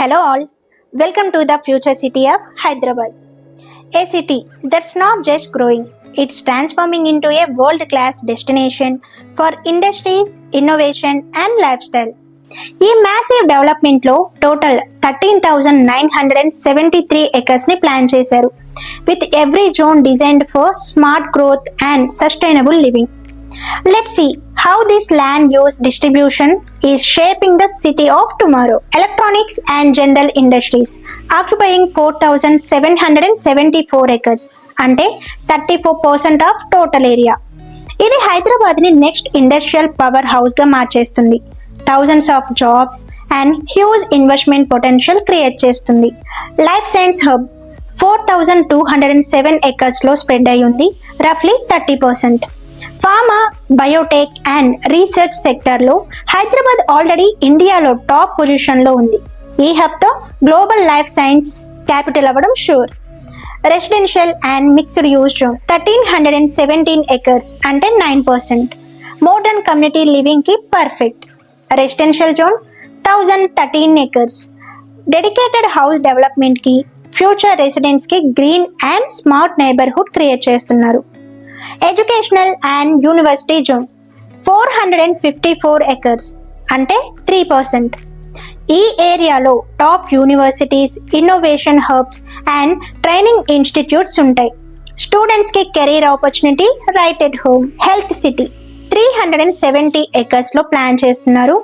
Hello all, welcome to the future city of Hyderabad. A city that's not just growing, it's transforming into a world-class destination for industries, innovation and lifestyle. ఈ massive డెవలప్మెంట్లో total 13,973 ఎకర్స్ని plan చేశారు with every zone designed for smart growth and sustainable living. Let's see how this land use distribution is shaping the city of tomorrow. Electronics and general industries occupying 4,774 acres అంటే 34% of total area. ఇది హైదరాబాద్ని next industrial power హౌస్గా మార్చేస్తుంది. Thousands of jobs and huge investment potential create చేస్తుంది. Life science hub 4,207 ఎకర్స్లో spread అయి ఉంది, రఫ్లీ 30%. ఫార్మా, బయోటెక్ అండ్ రీసెర్చ్ సెక్టర్లో హైదరాబాద్ ఆల్రెడీ ఇండియాలో టాప్ పొజిషన్లో ఉంది. ఈ హబ్తో గ్లోబల్ లైఫ్ సైన్స్ క్యాపిటల్ అవ్వడం sure. Residential and mixed use zone 1,317 acres అంటే 9%. మోడర్న్ కమ్యూనిటీ లివింగ్కి perfect. Residential zone 1,013 acres. Dedicated house డెవలప్మెంట్కి, ఫ్యూచర్ రెసిడెంట్స్కి green and smart neighbourhood create చేస్తున్నారు. Educational and university zone 454 acres అంటే 3%. ఈ ఏరియాలో top universities, innovation hubs and training institutes ఉంటాయి. స్టూడెంట్స్కి career opportunity right at home. Health city 370 ఎకర్స్లో plan చేస్తున్నారు.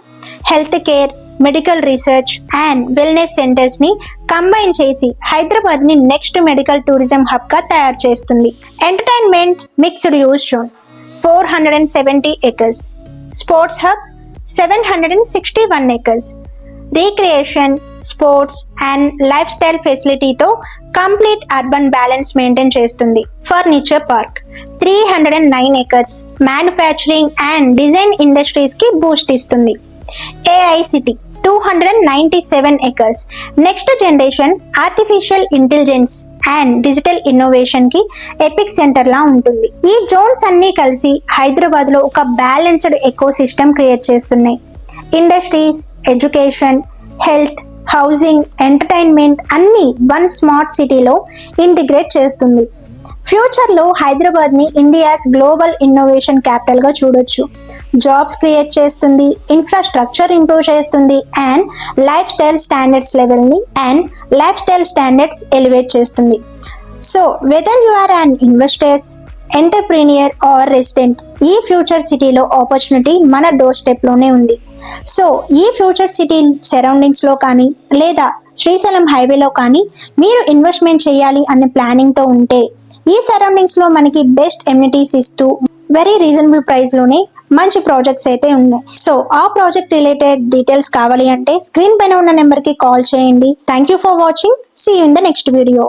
Health care, medical research and wellness సెంటర్స్ని combine చేసి హైదరాబాద్ని నెక్స్ట్ మెడికల్ టూరిజం హబ్గా తయారు చేస్తుంది. Entertainment mixed use zone 470 acres. Sports hub 761 acres. Recreation, sports and life style ఫెసిలిటీతో complete urban balance maintain చేస్తుంది. Furniture park 309 acres. Manufacturing and design ఇండస్ట్రీస్కి boost ఇస్తుంది. AI city 297 acres. Next generation artificial intelligence and digital innovation కి epic center లా ఉంటుంది. ఈ zones అన్ని కలిసి హైదరాబాద్ లో ఒక బ్యాలెన్స్డ్ ఎకో సిస్టమ్ క్రియేట్ చేస్తున్నాయి. Industries, education, health, housing, entertainment అన్ని వన్ స్మార్ట్ సిటీలో ఇంటిగ్రేట్ చేస్తుంది. ఫ్యూచర్లో హైదరాబాద్ని ఇండియాస్ గ్లోబల్ ఇన్నోవేషన్ క్యాపిటల్గా చూడొచ్చు. జాబ్స్ క్రియేట్ చేస్తుంది, ఇన్ఫ్రాస్ట్రక్చర్ ఇంప్రూవ్ చేస్తుంది and life style standards elevate చేస్తుంది. So whether you are an investors, entrepreneur are resident, ఈ ఫ్యూచర్ సిటీలో ఆపర్చునిటీ మన డోర్ స్టెప్లోనే ఉంది. సో ఈ ఫ్యూచర్ సిటీ సరౌండింగ్స్లో కానీ లేదా శ్రీశైలం హైవేలో కానీ మీరు ఇన్వెస్ట్మెంట్ చేయాలి అనే ప్లానింగ్తో ఉంటే ఈ సరౌండింగ్స్లో మనకి బెస్ట్ ఎమ్యూనిటీస్ ఇస్తూ వెరీ రీజనబుల్ ప్రైస్లోనే మంచి ప్రాజెక్ట్స్ అయితే ఉన్నాయి. సో ఆ ప్రాజెక్ట్ రిలేటెడ్ డీటెయిల్స్ కావాలి అంటే స్క్రీన్ పైన ఉన్న నెంబర్కి కాల్ చేయండి. Thank you for watching. See you in the next video.